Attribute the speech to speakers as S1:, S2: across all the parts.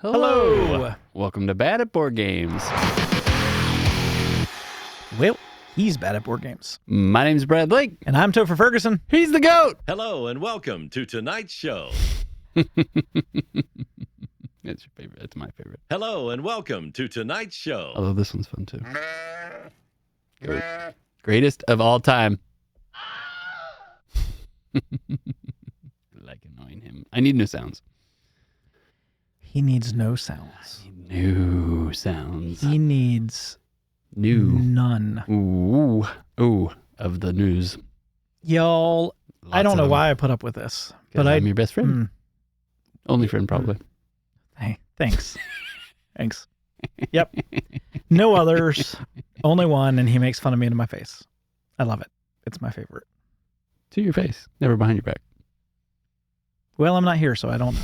S1: Hello. Welcome to Bad at Board Games.
S2: Well, he's bad at board games.
S1: My name's Brad Lake.
S2: And I'm Topher Ferguson.
S1: He's the GOAT.
S3: Hello and welcome to tonight's show.
S1: It's your favorite. It's my favorite.
S3: Hello and welcome to tonight's show.
S1: Although this one's fun too. Greatest of all time. Like annoying him. I need new sounds.
S2: He needs no sounds.
S1: New sounds.
S2: He needs
S1: New.
S2: none.
S1: Ooh, of the news.
S2: Y'all, I don't know
S1: Lots of
S2: why I put up with this,
S1: them.
S2: but
S1: I'm your best friend.
S2: Mm,
S1: Only friend, probably.
S2: hey, thanks. Thanks. Yep. No others. Only one, and he makes fun of me to my face. I love it. It's my favorite.
S1: To your face. Never behind your back.
S2: Well, I'm not here, so I don't know.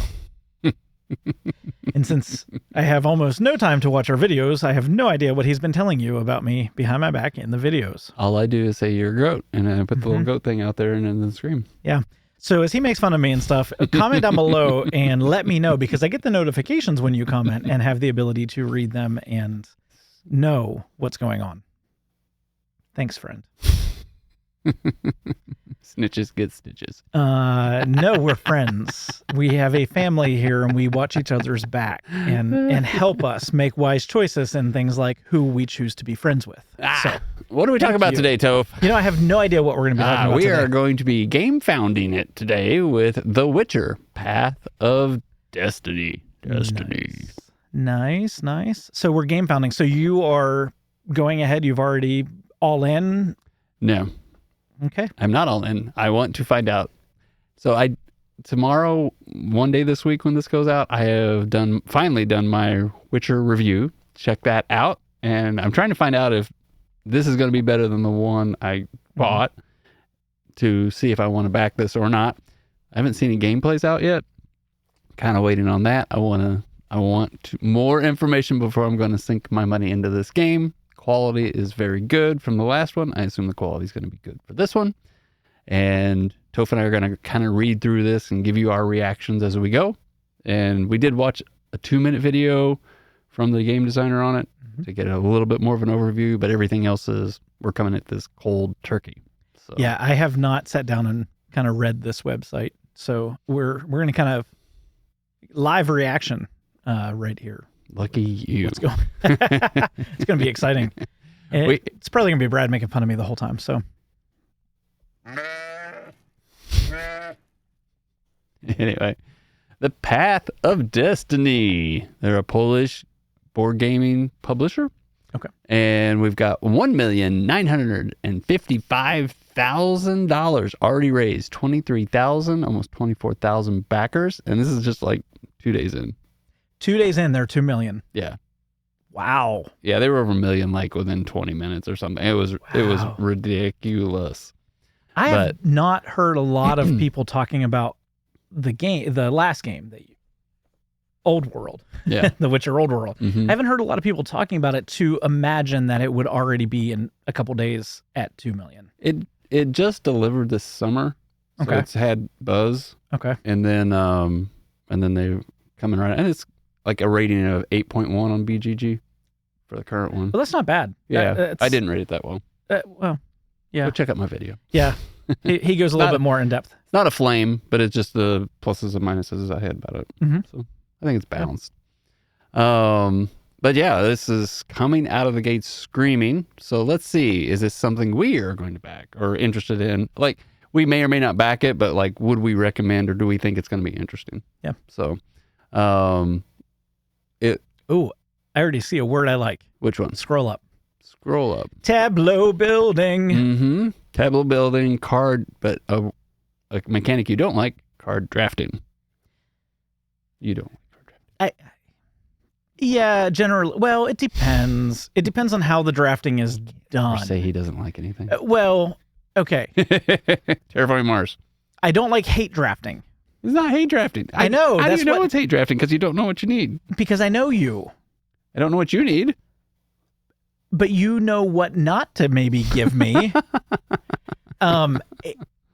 S2: And since I have almost no time to watch our videos, I have no idea what he's been telling you about me behind my back in the videos.
S1: All I do is say you're a goat, and I put the little goat thing out there and then scream.
S2: Yeah. So as he makes fun of me and stuff, comment down below and let me know, because I get the notifications when you comment and have the ability to read them and know what's going on. Thanks, friend.
S1: Snitches get stitches.
S2: No, we're friends. We have a family here and we watch each other's back and help us make wise choices in things like who we choose to be friends with. So,
S1: What are we talking about today, Toph?
S2: you know, I have no idea what we're going to be talking about
S1: We
S2: today.
S1: are going to be game-founding it today with The Witcher, Path of Destiny.
S2: Nice. So we're game founding. So you are going ahead. You've already all in.
S1: No,
S2: Okay.
S1: I'm not all in. I want to find out. So tomorrow, one day this week when this goes out, I have finally done my Witcher review. Check that out. And I'm trying to find out if this is going to be better than the one I bought to see if I want to back this or not. I haven't seen any gameplays out yet. Kind of waiting on that. I want more information before I'm going to sink my money into this game. Quality is very good from the last one. I assume the quality is going to be good for this one. And Toph and I are going to kind of read through this and give you our reactions as we go. And we did watch a 2-minute video from the game designer on it to get a little bit more of an overview, but everything else is we're coming at this cold turkey. So
S2: Yeah, I have not sat down and kind of read this website. So we're going to kind of live reaction right here.
S1: Lucky you.
S2: Let's go. It's going to be exciting. It's probably going to be Brad making fun of me the whole time. So
S1: Anyway, The Path of Destiny. They're a Polish board gaming publisher.
S2: Okay.
S1: And we've got $1,955,000 already raised. 23,000, almost 24,000 backers. And this is just like 2 days in.
S2: 2 days in, they're 2 million.
S1: Yeah.
S2: Wow.
S1: Yeah, they were over 1 million like within 20 minutes or something. It was ridiculous.
S2: I have not heard a lot of people talking about the last game, the Old World.
S1: Yeah.
S2: The Witcher Old World.
S1: Mhm.
S2: I haven't heard a lot of people talking about it to imagine that it would already be in a couple days at 2 million.
S1: It just delivered this summer. So
S2: Okay.
S1: it's had buzz.
S2: Okay.
S1: And then they coming right, and it's like a rating of 8.1 on BGG for the current one.
S2: Well, that's not bad.
S1: Yeah, I didn't rate it that well.
S2: Well, yeah.
S1: Go check out my video.
S2: Yeah. He goes a little bit more in depth.
S1: It's not a flame, but it's just the pluses and minuses I had about it.
S2: Mhm.
S1: So I think it's balanced. But yeah, this is coming out of the gate screaming. So let's see, is this something we are going to back or interested in? Like, we may or may not back it, but like, would we recommend, or do we think it's going to be interesting?
S2: Yeah.
S1: So,
S2: Ooh, I already see a word I like.
S1: which one?
S2: Scroll up.
S1: Scroll up.
S2: Tableau building.
S1: Mm-hmm. Tableau building, card, but a mechanic you don't like, card drafting. You don't like card drafting.
S2: Yeah, generally. Well, it depends. It depends on how the drafting is
S1: Or
S2: done.
S1: say he doesn't like anything.
S2: Well, okay.
S1: Terraforming Mars.
S2: I don't like hate drafting
S1: It's not hate drafting.
S2: I know,
S1: How
S2: that's
S1: do you know
S2: what-
S1: it's hate drafting? Because you don't know what you need.
S2: because I know you,
S1: I don't know what you need.
S2: but you know what not to maybe give me.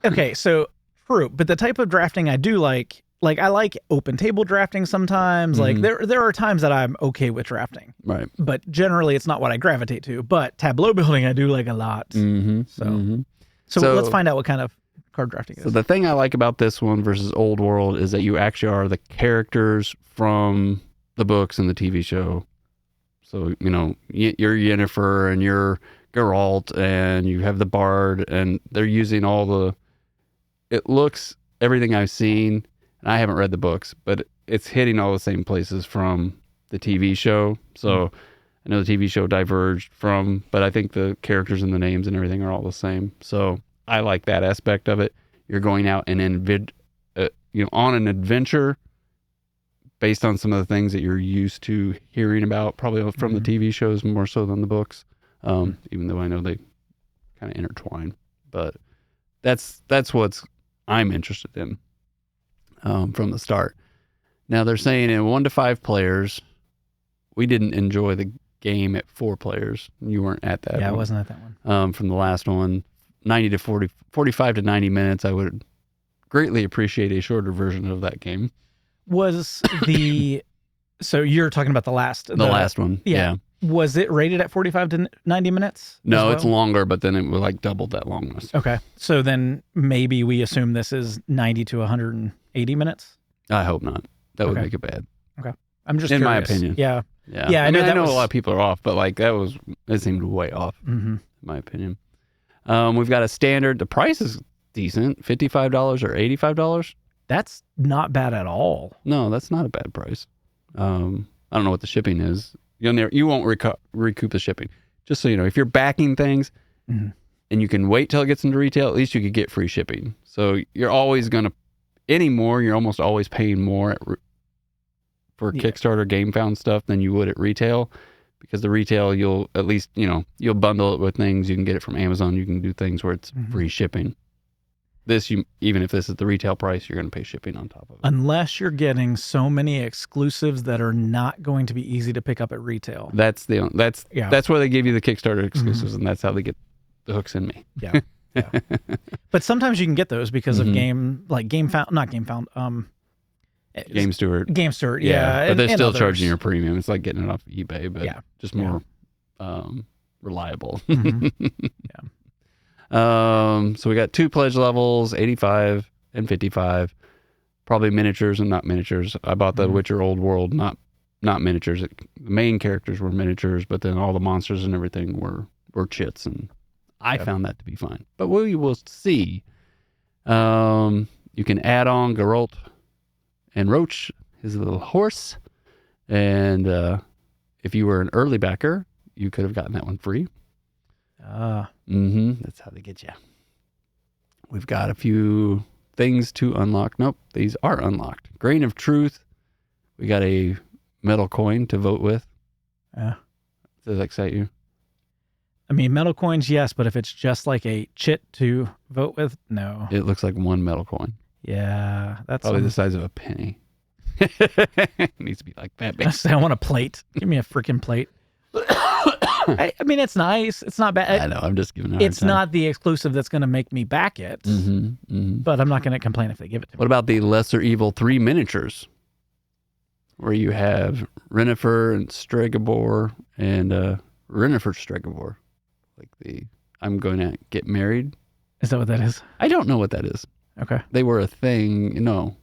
S2: Okay, so true. But the type of drafting I do like like I like open table drafting sometimes. Like there are times that I'm okay with drafting,
S1: Right.
S2: but generally it's not what I gravitate to. But tableau building I do like a lot. So let's find out what kind of card drafting is.
S1: So the thing I like about this one versus Old World is that you actually are the characters from the books and the TV show. So, you know, you're Yennefer and you're Geralt and you have the Bard and they're using all the, it looks, everything I've seen, and I haven't read the books, but it's hitting all the same places from the TV show. So I know the TV show diverged from, but I think the characters and the names and everything are all the same. So I like that aspect of it. You're going out and on an adventure based on some of the things that you're used to hearing about, probably from the TV shows more so than the books. Even though I know they kind of intertwine, but that's what I'm interested in from the start. Now they're saying in 1 to 5 players. We didn't enjoy the game at 4 players. You weren't at that.
S2: Yeah,
S1: one.
S2: I wasn't at that one.
S1: From the last one, 45 to 90 minutes. I would greatly appreciate a shorter version of that game.
S2: Was the so you're talking about the last
S1: one? Yeah.
S2: Was it rated at 45 to 90 minutes?
S1: No, it's longer, but then it was like doubled that longness.
S2: Okay. So then maybe we assume this is 90 to 180 minutes?
S1: I hope not. That would make it bad.
S2: Okay. I'm just
S1: in
S2: curious.
S1: my opinion.
S2: Yeah.
S1: Yeah. I know a lot of people are off, but like it seemed way off, in my opinion. We've got a standard. The price is decent, $55 or $85.
S2: That's not bad at all.
S1: No, that's not a bad price. I don't know what the shipping is. You won't recoup the shipping. Just so you know, if you're backing things and you can wait till it gets into retail, at least you could get free shipping. So you're always going to, you're almost always paying more for Kickstarter Gamefound stuff than you would at retail, because the retail, you'll at least, you'll bundle it with things. You can get it from Amazon. You can do things where it's free shipping. This, even if this is the retail price, you're going to pay shipping on top of it.
S2: Unless you're getting so many exclusives that are not going to be easy to pick up at retail.
S1: That's where they give you the Kickstarter exclusives, and that's how they get the hooks in me.
S2: Yeah. But sometimes you can get those because of Gamefound.
S1: Game Steward.
S2: Yeah.
S1: But they're still
S2: others.
S1: charging your premium. It's like getting it off eBay, but just more reliable. So we got 2 pledge levels, 85 and 55. Probably miniatures and not miniatures. I bought the Witcher Old World, not miniatures. The main characters were miniatures, but then all the monsters and everything were chits, and I found that to be fine. But we will see. You can add on Geralt and Roach, his little horse. And if you were an early backer, you could have gotten that one free. That's how they get you. We've got a few things to unlock. Nope, these are unlocked. Grain of Truth. We got a metal coin to vote with.
S2: Yeah.
S1: Does that excite you?
S2: I mean, metal coins, yes, but if it's just like a chit to vote with, no.
S1: It looks like 1 metal coin.
S2: Yeah, that's
S1: probably the size of a penny. It needs to be like that big.
S2: I want a plate. Give me a freaking plate. I mean, it's nice. It's not bad.
S1: I know. I'm just giving it a hard
S2: It's
S1: time.
S2: not the exclusive that's going to make me back it, but I'm not going to complain if they give it to me.
S1: What about the Lesser Evil 3 miniatures? Where you have Yennefer and Stregobor and Yennefer Stregobor. Like I'm going to get married.
S2: Is that what that is?
S1: I don't know what that is.
S2: Okay.
S1: They were a thing. No.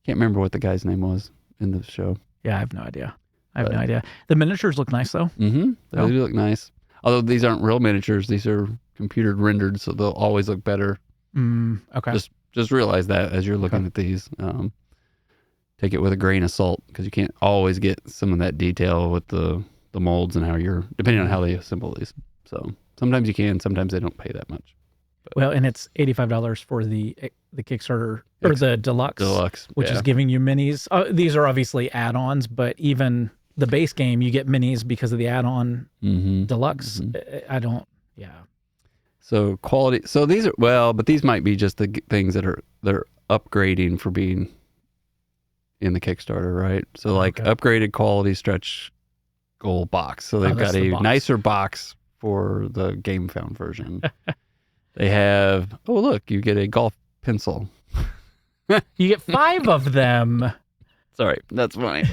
S1: Can't remember what the guy's name was in the show.
S2: Yeah, I have no idea. No idea. The miniatures look nice, though.
S1: They do look nice. Although these aren't real miniatures. These are computer rendered, so they'll always look better.
S2: Okay.
S1: Just realize that as you're looking at these. Take it with a grain of salt, because you can't always get some of that detail with the molds and depending on how they assemble these. So sometimes you can, sometimes they don't pay that much. But,
S2: well, and it's $85 for the Kickstarter or the deluxe, which is giving you minis. These are obviously add-ons, but even the base game, you get minis because of the add-on deluxe. I don't. Yeah.
S1: So quality. So these are but these might be just the things that they're upgrading for being in the Kickstarter, right? So upgraded quality stretch goal box. So they've got a nicer box for the Gamefound version. They have, look, you get a golf pencil.
S2: You get 5 of them.
S1: Sorry, that's funny.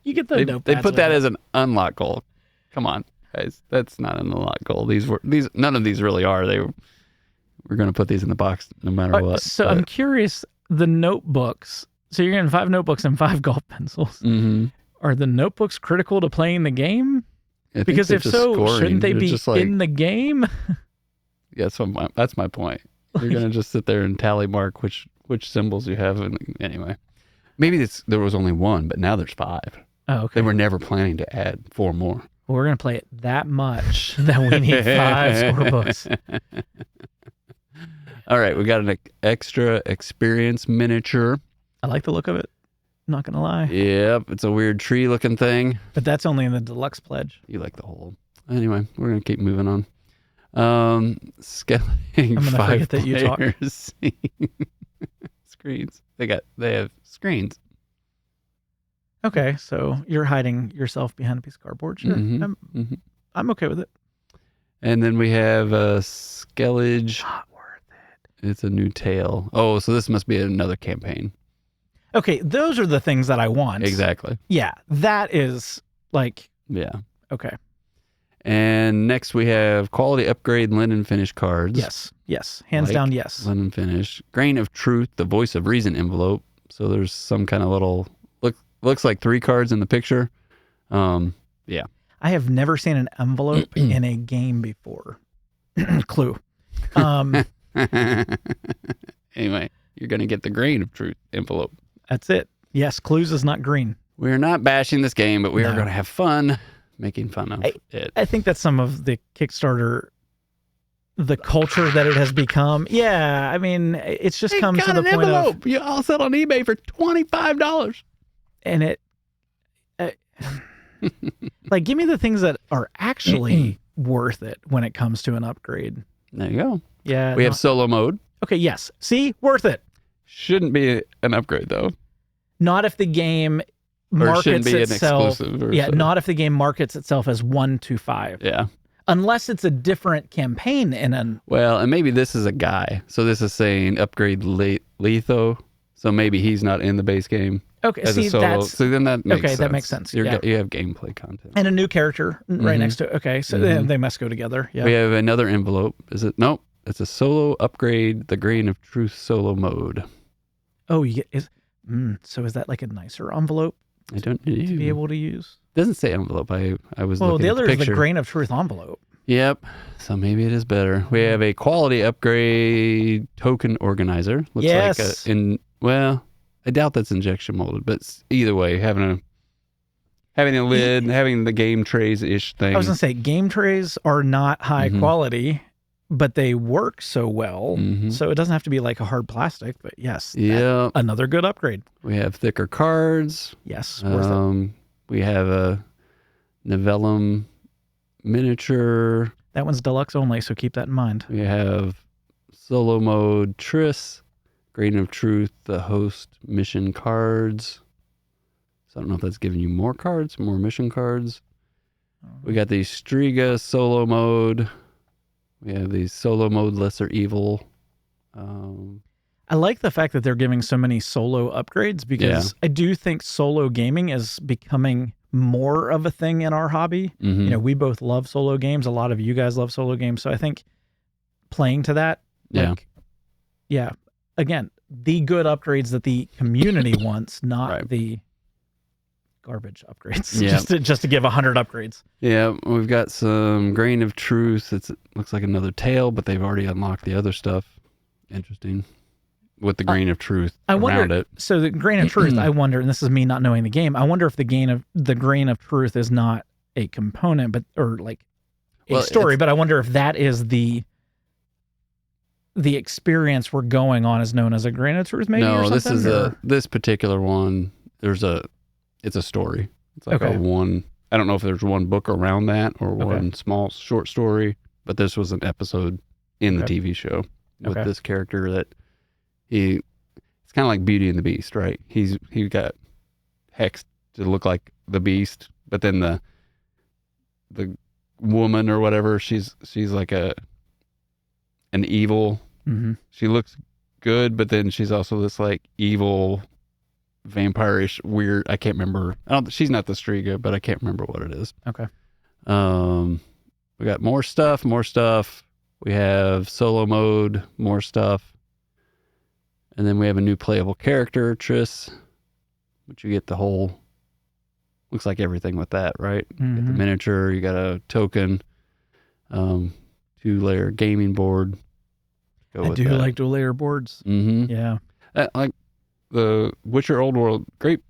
S2: You get the
S1: They
S2: notepads
S1: put that
S2: with
S1: as an unlock goal. Come on, guys. That's not an unlock goal. None of these really are. We're going to put these in the box no matter what.
S2: So
S1: but-
S2: I'm curious, the notebooks. So you're getting 5 notebooks and 5 golf pencils.
S1: Mhm.
S2: Are the notebooks critical to playing the game?
S1: I think
S2: Because
S1: they're
S2: if
S1: just
S2: so,
S1: scoring.
S2: shouldn't they
S1: They're
S2: be
S1: just like,
S2: in the game?
S1: Yeah, that's my point. You're going to just sit there and tally mark which symbols you have. Anyway, maybe there was only 1, but now there's 5.
S2: Oh, okay.
S1: They were never planning to add 4 more.
S2: Well, we're going to play it that much that we need 5 scorebooks.
S1: All right, we got an extra experience miniature.
S2: I like the look of it. I'm not going to lie.
S1: Yep, it's a weird tree-looking thing.
S2: But that's only in the deluxe pledge.
S1: You like the whole. Anyway, we're gonna keep moving on. Scaling
S2: I'm gonna
S1: 5
S2: forget that you talk.
S1: players. Screens. They have screens.
S2: Okay, so you're hiding yourself behind a piece of cardboard. Sure.
S1: Mhm.
S2: I'm okay with it.
S1: And then we have a Skellage.
S2: Not worth it.
S1: It's a new tale. Oh, so this must be another campaign.
S2: Okay, those are the things that I want.
S1: Exactly.
S2: Yeah, that is like,
S1: Yeah.
S2: okay.
S1: And next we have quality upgrade linen finish cards.
S2: Yes. Hands
S1: Like
S2: down, yes.
S1: Linen finish. Grain of truth, the voice of reason envelope. So there's some kind of little looks like 3 cards in the picture. Yeah.
S2: I have never seen an envelope in a game before. Clue.
S1: Anyway, you're gonna get the grain of truth envelope.
S2: That's it. Yes, clues is not green.
S1: We're not bashing this game, but we are
S2: No.
S1: gonna have fun making fun of it.
S2: I think that's some of the Kickstarter, the culture that it has become. Yeah, I mean, it's just come to the point of,
S1: You all sell on eBay for $25.
S2: and it, like, give me the things that are actually worth it when it comes to an upgrade.
S1: There you go.
S2: Yeah.
S1: We have solo mode.
S2: Okay, yes. See, worth it.
S1: Shouldn't be an upgrade though.
S2: Not if the game
S1: Or
S2: markets
S1: shouldn't be
S2: itself.
S1: an exclusive. Or
S2: Yeah,
S1: so.
S2: not if the game markets itself as 1 to 5.
S1: Yeah.
S2: Unless it's a different campaign in an.
S1: Well, and maybe this is a guy. So this is saying upgrade Letho. So maybe he's not in the base game
S2: Okay,
S1: as
S2: see,
S1: a solo.
S2: that's.
S1: So then that makes
S2: Okay,
S1: sense.
S2: that makes sense,
S1: You
S2: yeah.
S1: have gameplay content.
S2: And a new character right
S1: Mhm.
S2: next to it. Okay, so
S1: Mhm.
S2: they must go together. Yeah.
S1: We have another envelope. Is it? Nope. It's a solo upgrade, the Grain of Truth solo mode.
S2: Oh, you get. So is that like a nicer envelope
S1: I don't know.
S2: to be able to use?
S1: Doesn't say envelope. I was
S2: Well,
S1: looking
S2: the
S1: at
S2: other
S1: the
S2: is the
S1: picture.
S2: Grain of Truth envelope.
S1: Yep. So maybe it is better. We have a quality upgrade token organizer. Looks
S2: Yes.
S1: well, I doubt that's injection molded, but either way, having a lid, having the game trays ish thing.
S2: I was gonna say game trays are not high
S1: Mhm.
S2: quality, but they work so well.
S1: Mhm.
S2: So it doesn't have to be like a hard plastic. But yes,
S1: Yeah.
S2: another good upgrade.
S1: We have thicker cards.
S2: Yes, worth it.
S1: We have a Novellum miniature.
S2: That one's deluxe only, so keep that in mind.
S1: We have solo mode Triss, Grain of Truth, the host mission cards. So I don't know if that's giving you more cards, more mission cards. We got the Striga solo mode. We have the solo mode Lesser Evil.
S2: I like the fact that they're giving so many solo upgrades because I do think solo gaming is becoming more of a thing in our hobby.
S1: Mhm.
S2: You know, we both love solo games. A lot of you guys love solo games. So I think playing to that, again, the good upgrades that the community wants, not
S1: Right.
S2: the garbage upgrades.
S1: Yeah.
S2: just to give 100 upgrades.
S1: Yeah, we've got some Grain of Truth. It looks like another tail, but they've already unlocked the other stuff. Interesting. With the Grain of Truth
S2: I
S1: around
S2: wonder.
S1: it.
S2: So the Grain of Truth, I wonder, and this is me not knowing the game. I wonder if the Grain of Truth is not a component, or like a
S1: Well,
S2: story. But I wonder if that is the experience we're going on is known as a Grain of Truth, maybe.
S1: No,
S2: or something,
S1: this is
S2: or?
S1: this particular one. It's a story. It's like
S2: Okay.
S1: I don't know if there's one book around that or
S2: Okay.
S1: one small short story, but this was an episode in the
S2: Okay.
S1: TV show with
S2: Okay.
S1: this character that it's kind of like Beauty and the Beast, right? He got hexed to look like the Beast, but then the woman or whatever, she's like an evil.
S2: Mhm.
S1: She looks good, but then she's also this like evil, vampire-ish, weird. I can't remember. She's not the Striga, but I can't remember what it is.
S2: Okay.
S1: We got more stuff. We have solo mode, more stuff. And then we have a new playable character, Triss, which you get the whole, looks like everything with that, right? You get the miniature, you got a token, 2-layer gaming board.
S2: I do like dual-layer boards.
S1: Mm-hmm.
S2: Yeah.
S1: Like the Witcher Old World, great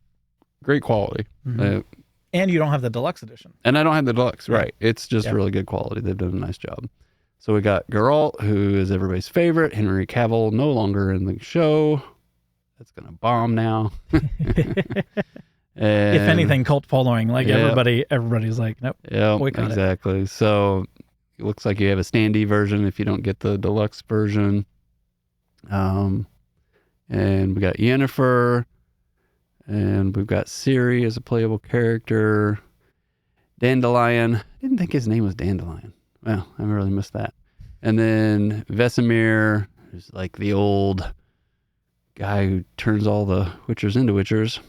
S1: quality.
S2: And you don't have the deluxe edition.
S1: And I don't have the deluxe,
S2: Yeah.
S1: right. It's just really good quality. They've done a nice job. So we got Geralt, who is everybody's favorite. Henry Cavill, no longer in the show. That's going to bomb now.
S2: If anything, cult following. Like everybody's like, nope.
S1: Yeah,
S2: boycott
S1: exactly. So it looks like you have a standee version if you don't get the deluxe version. And we got Yennefer. And we've got Ciri as a playable character. Dandelion. I didn't think his name was Dandelion. Well, I really missed that. And then Vesemir, who's like the old guy who turns all the Witchers into Witchers.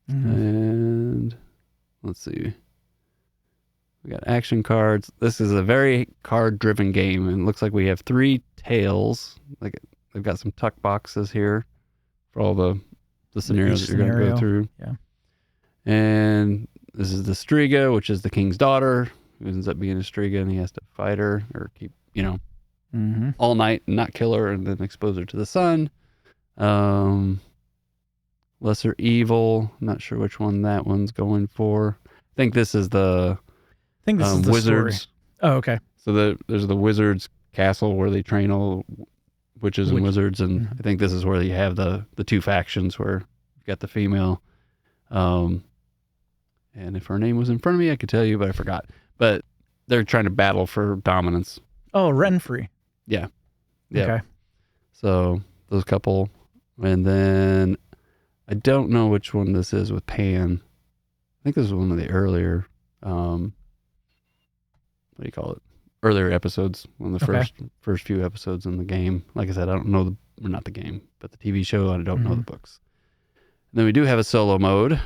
S1: And let's see. We got action cards. This is a very card-driven game, and it looks like we have 3 tails. Like they've got some tuck boxes here for all the scenarios that you're going to go through.
S2: Yeah.
S1: And this is the Striga, which is the king's daughter, who ends up being a Striga, and he has to fight her or keep, all night and not kill her and then expose her to the sun. Lesser Evil. Not sure which one that one's going for. I think this is the wizards.
S2: Story. Oh, okay.
S1: So there's the wizards castle where they train all witches and wizards, and I think this is where you have the 2 factions where you've got the female. And if her name was in front of me, I could tell you, but I forgot. But they're trying to battle for dominance.
S2: Oh, Renfrey.
S1: Yeah.
S2: Okay.
S1: So those couple, and then I don't know which one this is with Pan. I think this is one of the earlier, what do you call it? Earlier episodes, one of the first few episodes in the game. Like I said, I don't know not the game, but the TV show. I don't know the books. And then we do have a solo mode,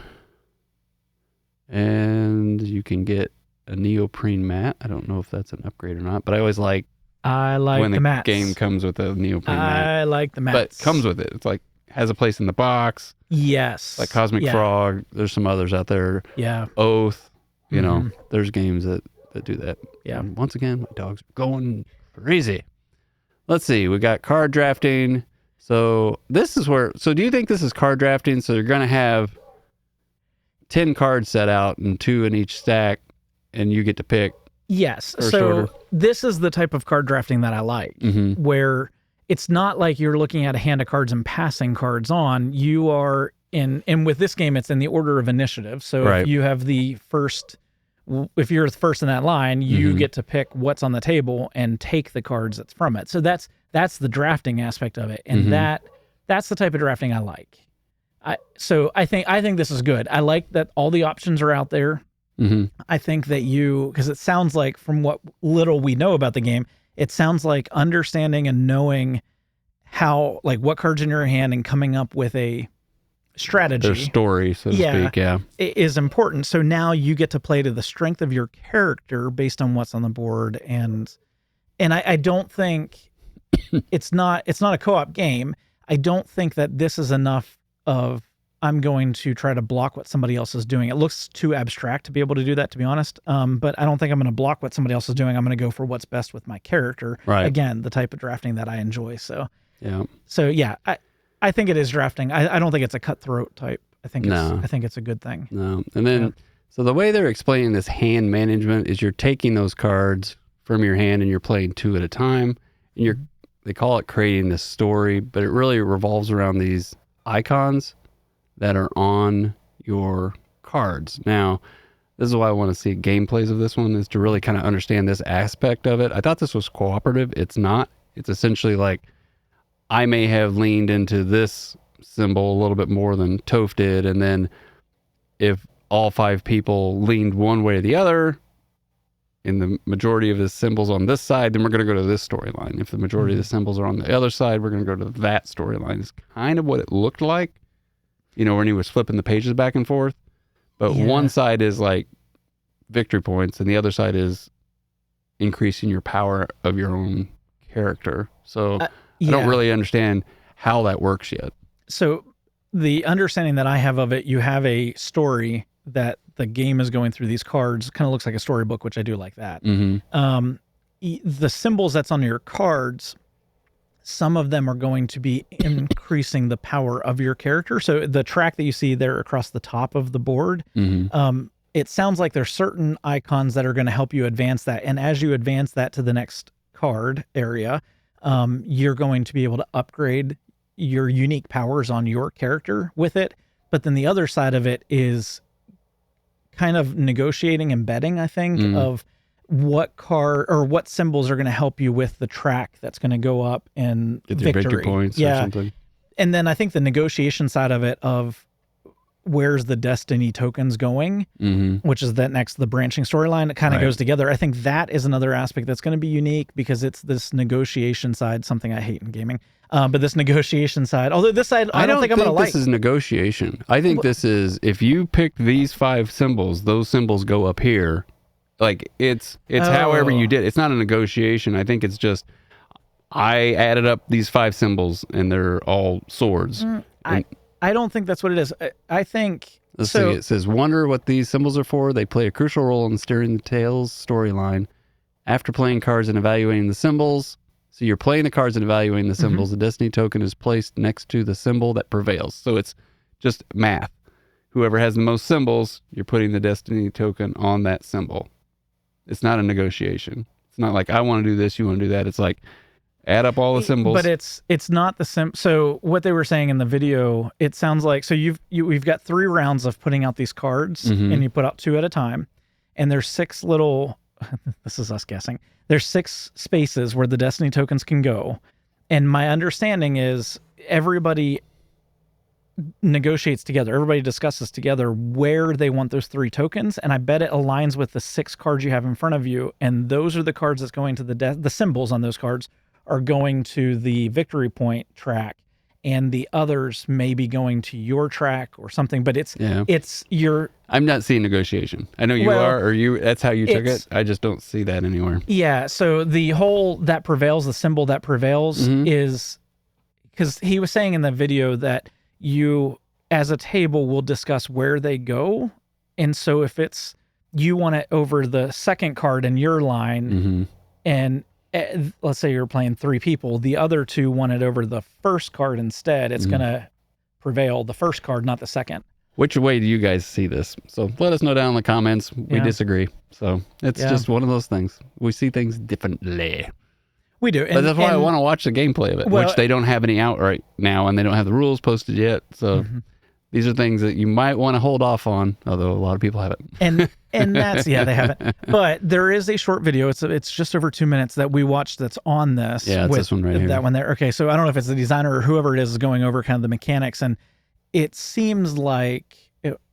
S1: and you can get a Neoprene Mat. I don't know if that's an upgrade or not, but I always like when the
S2: mats.
S1: game comes with a Neoprene Mat.
S2: I like the mats.
S1: But comes with it. It's like has a place in the box.
S2: Yes.
S1: Like Cosmic Frog. There's some others out there.
S2: Yeah.
S1: Oath. There's games that do that.
S2: Yeah.
S1: And once again, my dog's going crazy. Let's see. We got card drafting. So this is where. So do you think this is card drafting? So you're going to have 10 cards set out and 2 in each stack, and you get to pick.
S2: Yes.
S1: First
S2: So
S1: order.
S2: this is the type of card drafting that I like, where it's not like you're looking at a hand of cards and passing cards on. You are and with this game, it's in the order of initiative. So if you have if you're first in that line, you get to pick what's on the table and take the cards that's from it. So that's the drafting aspect of it, and that's the type of drafting I like. So I think this is good. I like that all the options are out there. I think that because it sounds like, from what little we know about the game, it sounds like understanding and knowing how, like, what cards in your hand and coming up with a strategy.
S1: Their story, so to speak,
S2: is important. So now you get to play to the strength of your character based on what's on the board, and I don't think it's not a co-op game. I don't think that this is enough of I'm going to try to block what somebody else is doing. It looks too abstract to be able to do that, to be honest. But I don't think I'm going to block what somebody else is doing. I'm going to go for what's best with my character.
S1: Right.
S2: Again, the type of drafting that I enjoy. So
S1: yeah.
S2: I think it is drafting. I don't think it's a cutthroat type. I think it's a good thing.
S1: No. And then so the way they're explaining this hand management is you're taking those cards from your hand and you're playing 2 at a time, and they call it creating this story, but it really revolves around these icons that are on your cards. Now, this is why I want to see gameplays of this one, is to really kind of understand this aspect of it. I thought this was cooperative. It's not. It's essentially like I may have leaned into this symbol a little bit more than Toph did, and then if all 5 people leaned one way or the other, in the majority of the symbols on this side, then we're going to go to this storyline. If the majority of the symbols are on the other side, we're going to go to that storyline. It's kind of what it looked like, when he was flipping the pages back and forth. But one side is like victory points, and the other side is increasing your power of your own character. So I don't really understand how that works yet.
S2: So the understanding that I have of it, you have a story that the game is going through these cards. Kind of looks like a storybook, which I do like that. The symbols that's on your cards, some of them are going to be increasing the power of your character. So the track that you see there across the top of the board, it sounds like there's certain icons that are going to help you advance that. And as you advance that to the next card area, you're going to be able to upgrade your unique powers on your character with it. But then the other side of it is kind of negotiating and betting, I think, of what card or what symbols are going to help you with the track that's going to go up in victory
S1: points or something.
S2: And then I think the negotiation side of it of where's the destiny tokens going, which is the branching storyline, it kind of goes together. I think that is another aspect that's going to be unique because it's this negotiation side, something I hate in gaming. But this negotiation side, although this side, I don't think I'm going to like.
S1: This is negotiation. I think this is, if you pick these 5 symbols, those symbols go up here. Like it's however you did. It's not a negotiation. I think it's just, I added up these 5 symbols and they're all swords.
S2: I don't think that's what it is. I think...
S1: Let's see. It says, wonder what these symbols are for. They play a crucial role in steering the Tales storyline. After playing cards and evaluating the symbols... So you're playing the cards and evaluating the symbols. The Destiny token is placed next to the symbol that prevails. So it's just math. Whoever has the most symbols, you're putting the Destiny token on that symbol. It's not a negotiation. It's not like, I want to do this, you want to do that. It's like... add up all the symbols.
S2: But it's not the so what they were saying in the video, it sounds like, so we've got 3 rounds of putting out these cards and you put out 2 at a time. And there's 6 little, this is us guessing, there's 6 spaces where the Destiny tokens can go. And my understanding is everybody negotiates together. Everybody discusses together where they want those 3 tokens. And I bet it aligns with the 6 cards you have in front of you. And those are the cards that's going to the symbols on those cards are going to the victory point track, and the others may be going to your track or something, but it's your...
S1: I'm not seeing negotiation. I know you are, or that's how you took it. I just don't see that anywhere.
S2: Yeah, so the whole that prevails, the symbol that prevails is... Because he was saying in the video that you, as a table, will discuss where they go, and so if it's... You want it over the second card in your line, and... let's say you're playing 3 people, the other 2 want it over the first card instead. It's going to prevail the first card, not the second.
S1: Which way do you guys see this? So let us know down in the comments. We disagree. So it's just one of those things. We see things differently.
S2: We do.
S1: But that's why I want to watch the gameplay of it, which they don't have any out right now, and they don't have the rules posted yet. So these are things that you might want to hold off on, although a lot of people haven't.
S2: And that's, they haven't. But there is a short video. It's just over 2 minutes that we watched that's on this.
S1: Yeah, it's this one right here.
S2: That one there. Okay, so I don't know if it's the designer or whoever it is going over kind of the mechanics. And it seems like,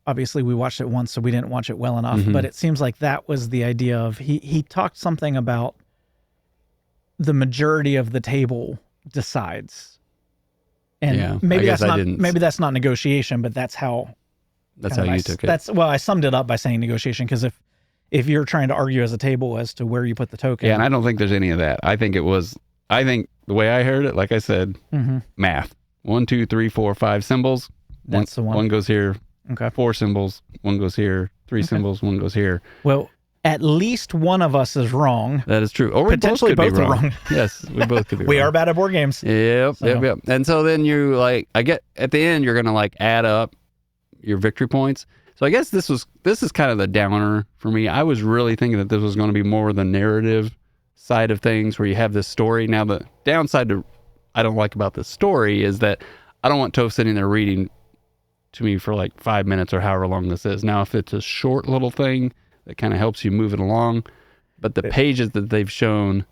S2: obviously we watched it once, so we didn't watch it well enough. But it seems like that was the idea of, he talked something about the majority of the table decides. And maybe that's not negotiation, but that's how...
S1: That's how you took it.
S2: I summed it up by saying negotiation, because if you're trying to argue as a table as to where you put the token.
S1: Yeah, and I don't think there's any of that. I think the way I heard it, like I said, math. 1, 2, 3, 4, 5 symbols.
S2: That's the one.
S1: One goes here.
S2: Okay.
S1: 4 symbols. One goes here. 3 symbols. One goes here.
S2: Well, at least one of us is wrong.
S1: That is true. Or we
S2: potentially
S1: both could be
S2: are wrong.
S1: Yes, we both could be wrong.
S2: We are bad at board games.
S1: Yep. And so then you at the end, you're going to add up your victory points. So I guess this is kind of the downer for me. I was really thinking that this was going to be more the narrative side of things where you have this story. Now the downside I don't like about this story is that I don't want Toph sitting there reading to me for 5 minutes or however long this is. Now if it's a short little thing that kind of helps you move it along, but the pages that they've shown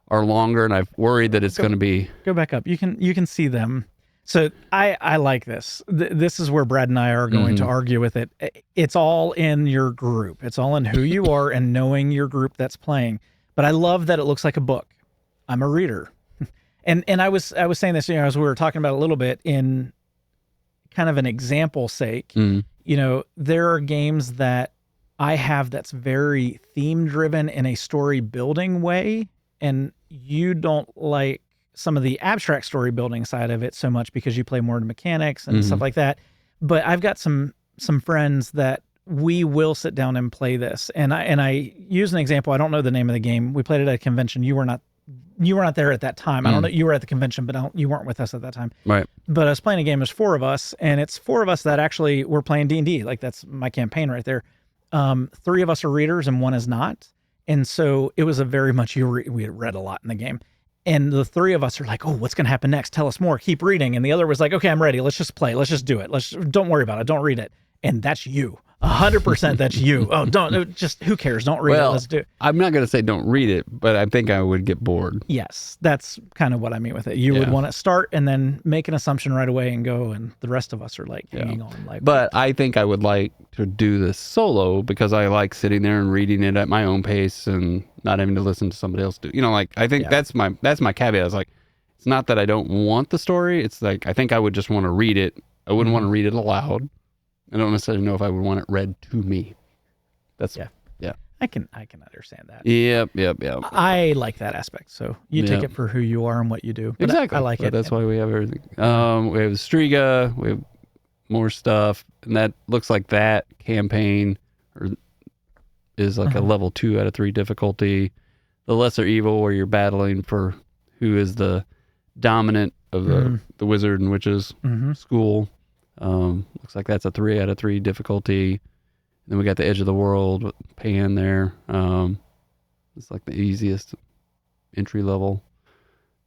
S1: are longer, and I've worried that it's going to be...
S2: Go back up. You can see them. So I like this. This is where Brad and I are going to argue with it. It's all in your group. It's all in who you are and knowing your group that's playing. But I love that it looks like a book. I'm a reader. And I was saying this, as we were talking about a little bit in kind of an example sake. There are games that I have that's very theme driven in a story building way, and you don't like some of the abstract story building side of it so much because you play more to mechanics and stuff like that. But I've got some friends that we will sit down and play this. And I use an example. I don't know the name of the game. We played it at a convention. You were not there at that time. I don't know. You were at the convention, but you weren't with us at that time.
S1: Right.
S2: But I was playing a game. There's 4 of us, and it's 4 of us that actually were playing D&D. Like, that's my campaign right there. 3 of us are readers and 1 is not. And so it was a very much, we had read a lot in the game. And the 3 of us are like, oh, what's going to happen next? Tell us more. Keep reading. And the other was like, okay, I'm ready. Let's just play. Let's just do it. Don't worry about it. Don't read it. And that's you. 100% that's you. Oh, just who cares? Don't read it. Let's do it.
S1: I'm not going to say don't read it, but I think I would get bored.
S2: Yes, that's kind of what I mean with it. You would want to start and then make an assumption right away and go, and the rest of us are like hanging on. Like,
S1: but I think I would like to do this solo because I like sitting there and reading it at my own pace and not having to listen to somebody else do. I think that's my caveat. It's like, it's not that I don't want the story. It's like, I think I would just want to read it. I wouldn't want to read it aloud. I don't necessarily know if I would want it read to me. That's yeah.
S2: I can understand that.
S1: Yep.
S2: I like that aspect. So you take it for who you are and what you do. But
S1: exactly.
S2: I like it.
S1: That's why we have everything. We have Striga. We have more stuff, and that looks like that campaign is like a level 2 out of 3 difficulty. The Lesser Evil, where you're battling for who is the dominant of the wizard and witches school. Looks like that's a 3 out of 3 difficulty. And then we got the Edge of the World with Pan there. It's like the easiest entry level.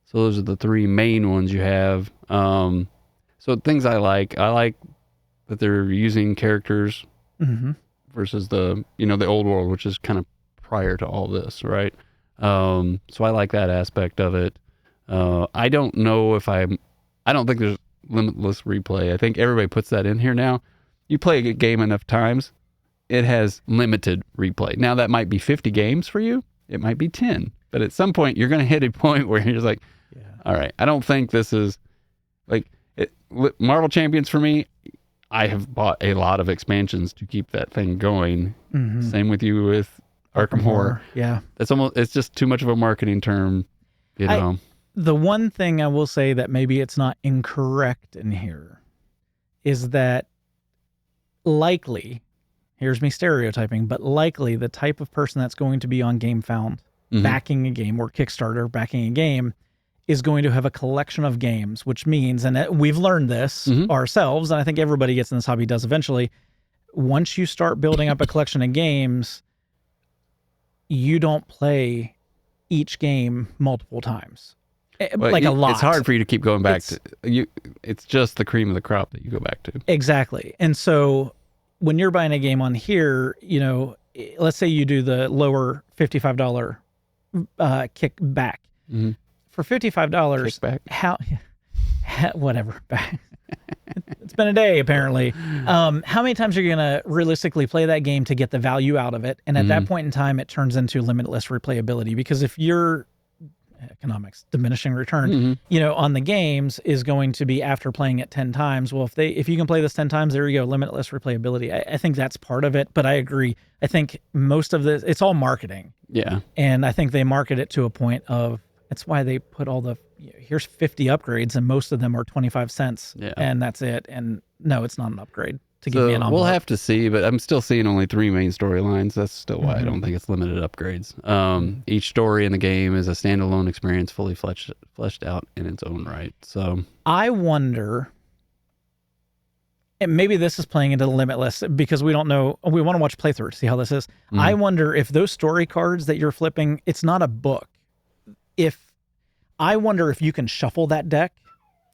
S1: So those are the 3 main ones you have. So things I like that they're using characters versus the old world, which is kind of prior to all this, right? So I like that aspect of it. I don't know if I don't think there's limitless replay. I think everybody puts that in here now. You play a game enough times, it has limited replay. Now that might be 50 games for you. It might be 10. But at some point, you're going to hit a point where you're just like, all right, I don't think this is like Marvel Champions for me. I have bought a lot of expansions to keep that thing going. Same with you with Arkham Horror.
S2: Yeah.
S1: It's just too much of a marketing term,
S2: The one thing I will say that maybe it's not incorrect in here is that likely, here's me stereotyping, but likely the type of person that's going to be on Gamefound backing a game, or Kickstarter backing a game, is going to have a collection of games, which means, and we've learned this ourselves, and I think everybody gets in this hobby does eventually, once you start building up a collection of games, you don't play each game multiple times.
S1: Well,
S2: like a lot.
S1: It's hard for you to keep going back to you. It's just the cream of the crop that you go back to.
S2: Exactly. And so when you're buying a game on here, let's say you do the lower $55 kickback. For $55,
S1: Kickback.
S2: how whatever. It's been a day apparently. How many times are you going to realistically play that game to get the value out of it? And at that point in time, it turns into limitless replayability, because if you're economics, diminishing return, on the games is going to be after playing it 10 times. Well, if you can play this 10 times, there you go, limitless replayability. I think that's part of it, but I agree. I think most of this, it's all marketing.
S1: Yeah.
S2: And I think they market it to a point of, that's why they put all the, here's 50 upgrades and most of them are 25 cents and that's it. And no, it's not an upgrade to give me an envelope.
S1: We'll have to see, but I'm still seeing only 3 main storylines. That's still why I don't think it's limited upgrades. Each story in the game is a standalone experience, fully fleshed out in its own right. So
S2: I wonder, and maybe this is playing into the limitless because we don't know, we want to watch playthrough to see how this is. I wonder if those story cards that you're flipping, it's not a book. I wonder if you can shuffle that deck.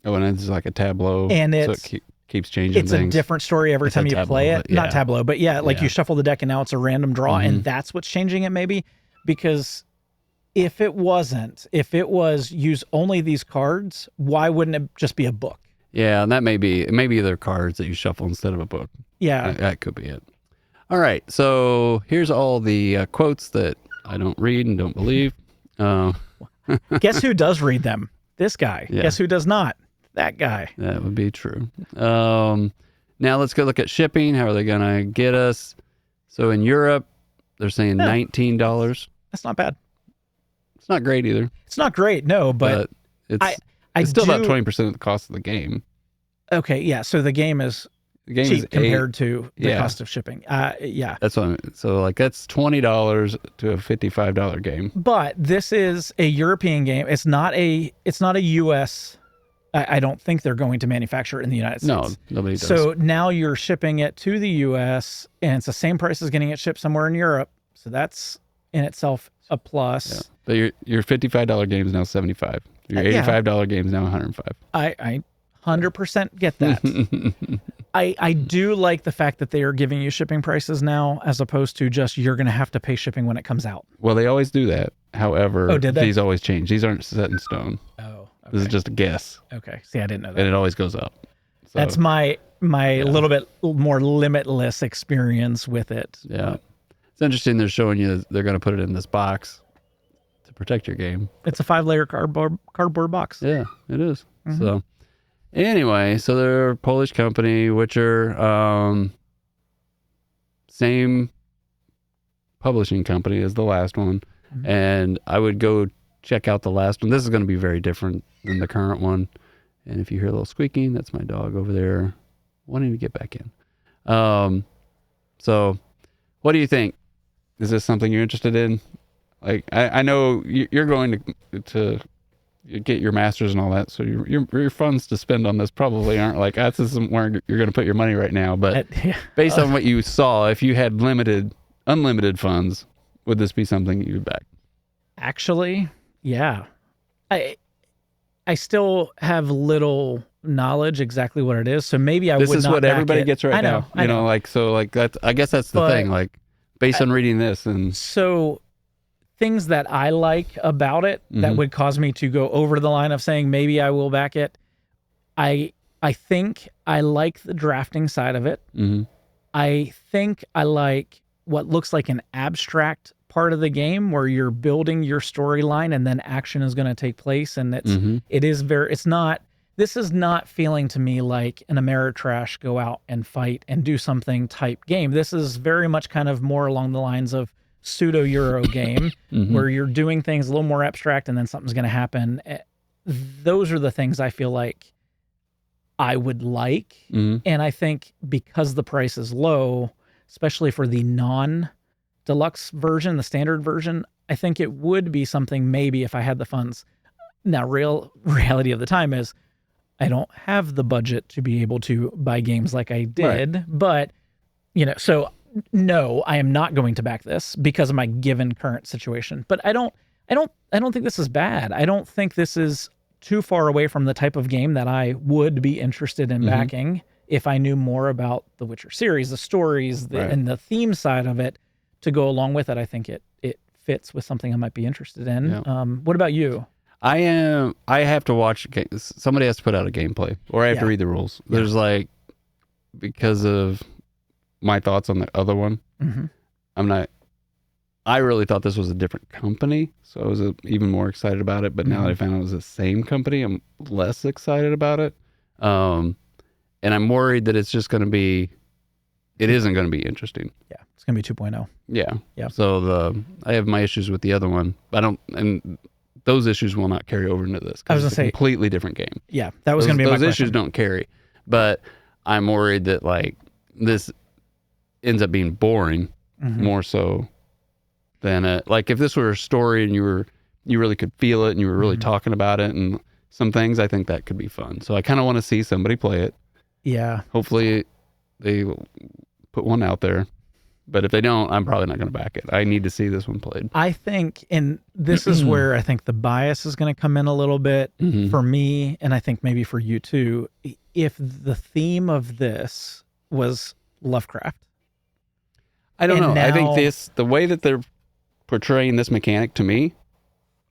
S1: Oh, and it's like a tableau.
S2: And
S1: so it keeps changing
S2: it's
S1: things.
S2: A different story every time you play it. Not tableau, but you shuffle the deck and now it's a random draw, and that's what's changing it maybe. Because if it was use only these cards, why wouldn't it just be a book?
S1: Yeah, and that may be their cards that you shuffle instead of a book.
S2: Yeah.
S1: That could be it. All right, so here's all the quotes that I don't read and don't believe.
S2: Guess who does read them? This guy.
S1: Yeah.
S2: Guess who does not? That guy.
S1: That would be true. Now let's go look at shipping. How are they going to get us? So in Europe, they're saying $19.
S2: That's not bad.
S1: It's not great either.
S2: It's not great, no, but
S1: it's still about 20% of the cost of the game.
S2: Okay, yeah. So the game is cheap compared to the cost of shipping. Yeah.
S1: That's what so like that's $20 to a $55 game.
S2: But this is a European game. It's not a US. I don't think they're going to manufacture it in the United States.
S1: No, nobody does.
S2: So now you're shipping it to the US and it's the same price as getting it shipped somewhere in Europe. So that's in itself a plus.
S1: Yeah. But your $55 game is now $75. Your $85 game is now $105.
S2: I 100% get that. I do like the fact that they are giving you shipping prices now as opposed to just you're going to have to pay shipping when it comes out.
S1: Well, they always do that. However,
S2: did they?
S1: These always change. These aren't set in stone.
S2: Oh, okay.
S1: This is just a guess.
S2: Okay. See, I didn't know that.
S1: And it always goes up. So,
S2: that's my little bit more limitless experience with it.
S1: Yeah. It's interesting they're showing you they're going to put it in this box to protect your game.
S2: It's a 5-layer cardboard box.
S1: Yeah, it is. Mm-hmm. So anyway, so they're a Polish company, Witcher, same publishing company as the last one. Mm-hmm. And I would go check out the last one. This is going to be very different than the current one. And if you hear a little squeaking, that's my dog over there wanting to get back in. So what do you think? Is this something you're interested in? Like, I know you're going to get your master's and all that, so your funds to spend on this probably aren't like, this isn't where you're going to put your money right now. But based on what you saw, if you had unlimited funds, would this be something you'd back? Actually,
S2: yeah. I still have little knowledge exactly what it is, so maybe I would not.
S1: This is what everybody gets right now.
S2: I know.
S1: Like, so like that. I guess that's the thing. Like, based on reading this and
S2: so things that I like about it that would cause me to go over the line of saying maybe I will back it. I think I like the drafting side of it.
S1: Mm-hmm. I
S2: think I like what looks like an abstract part of the game where you're building your storyline and then action is going to take place. And this is not feeling to me like an Ameritrash go out and fight and do something type game. This is very much kind of more along the lines of pseudo Euro game where you're doing things a little more abstract and then something's going to happen. Those are the things I feel like I would like. And I think because the price is low, especially for the non-deluxe version, the standard version, I think it would be something maybe if I had the funds. Now, reality of the time is I don't have the budget to be able to buy games like I did, but so no, I am not going to back this because of my given current situation. But I don't think this is bad. I don't think this is too far away from the type of game that I would be interested in backing if I knew more about the Witcher series, the stories, and the theme side of it to go along with it. I think it fits with something I might be interested in. Yeah. What about you?
S1: I have to watch. Somebody has to put out a gameplay, or I have to read the rules. Yeah. There's because of my thoughts on the other one. I really thought this was a different company, so I was even more excited about it. But now that I found it was the same company, I'm less excited about it. And I'm worried that it's just going to be. It isn't going to be interesting.
S2: Yeah, it's going to be 2.0.
S1: Yeah. So I have my issues with the other one. And those issues will not carry over into this.
S2: I was going to say,
S1: a completely different game.
S2: Yeah, that was going to be my question.
S1: Those issues don't carry, but I'm worried that this ends up being boring more so than if this were a story and you really could feel it and you were really talking about it and some things, I think that could be fun. So I kind of want to see somebody play it.
S2: Yeah.
S1: Hopefully they put one out there. But if they don't, I'm probably not going to back it. I need to see this one played.
S2: I think, and this is where I think the bias is going to come in a little bit for me, and I think maybe for you too. If the theme of this was Lovecraft.
S1: I don't know. I think the way that they're portraying this mechanic to me,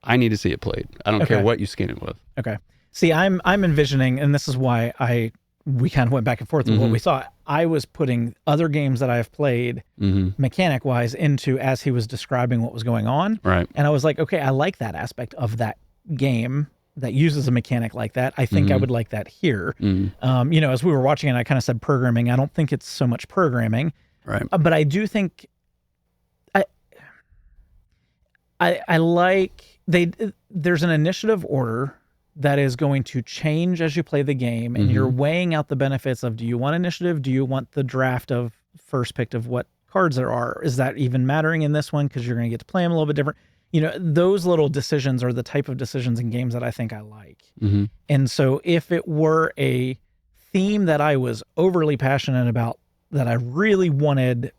S1: I need to see it played. I don't care what you skin it with.
S2: Okay. See, I'm envisioning, and this is why we kind of went back and forth with what we saw. I was putting other games that I have played mechanic wise into as he was describing what was going on.
S1: Right.
S2: And I was like, okay, I like that aspect of that game that uses a mechanic like that. I think I would like that here. You know, as we were watching it, I kind of said programming. I don't think it's so much programming.
S1: Right.
S2: But I do think I like there's an initiative order that is going to change as you play the game, and you're weighing out the benefits of, do you want initiative? Do you want the draft of first picked of what cards there are? Is that even mattering in this one? Because you're going to get to play them a little bit different. You know, those little decisions are the type of decisions in games that I think I like. And so if it were a theme that I was overly passionate about, that I really wanted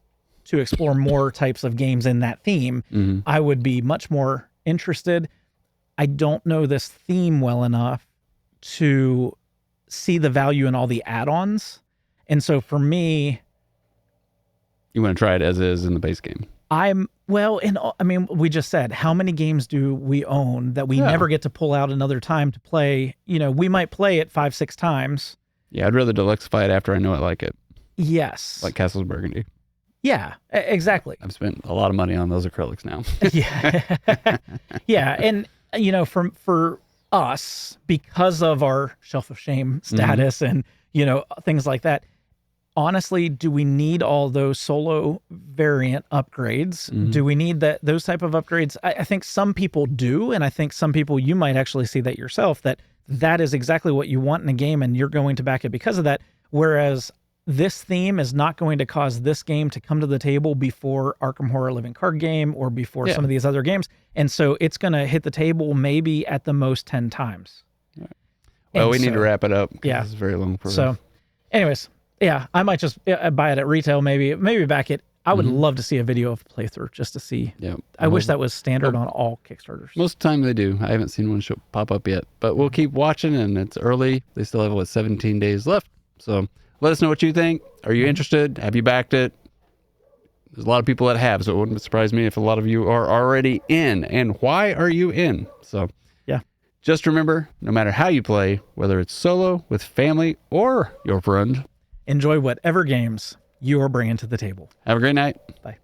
S2: to explore more types of games in that theme, I would be much more interested. I don't know this theme well enough to see the value in all the add-ons. And so for me,
S1: You want to try it as is in the base game.
S2: I mean, we just said, how many games do we own that we never get to pull out another time to play? You know, we might play it 5-6 times.
S1: Yeah, I'd rather deluxify it after I know I like it.
S2: Yes.
S1: Like Castles of Burgundy.
S2: Yeah, exactly.
S1: I've spent a lot of money on those acrylics now.
S2: Yeah. Yeah. And, you know, for us, because of our shelf of shame status and, you know, things like that, honestly, do we need all those solo variant upgrades? Do we need those type of upgrades? I think some people do. And I think some people, you might actually see that yourself, that is exactly what you want in a game and you're going to back it because of that. Whereas this theme is not going to cause this game to come to the table before Arkham Horror Living Card Game or before some of these other games. And so it's going to hit the table maybe at the most 10 times.
S1: Right. Well, we need to wrap it up.
S2: Yeah.
S1: This is very long for us.
S2: So anyways, yeah, I might just buy it at retail, maybe back it. I would love to see a video of a playthrough just to see.
S1: Yeah.
S2: I wish that was standard on all Kickstarters.
S1: Most of the time they do. I haven't seen one pop up yet, but we'll keep watching, and it's early. They still have, 17 days left. So let us know what you think. Are you interested? Have you backed it? There's a lot of people that have, so it wouldn't surprise me if a lot of you are already in. And why are you in? So
S2: yeah,
S1: just remember, no matter how you play, whether it's solo, with family, or your friend,
S2: enjoy whatever games you are bringing to the table.
S1: have a great night.
S2: Bye.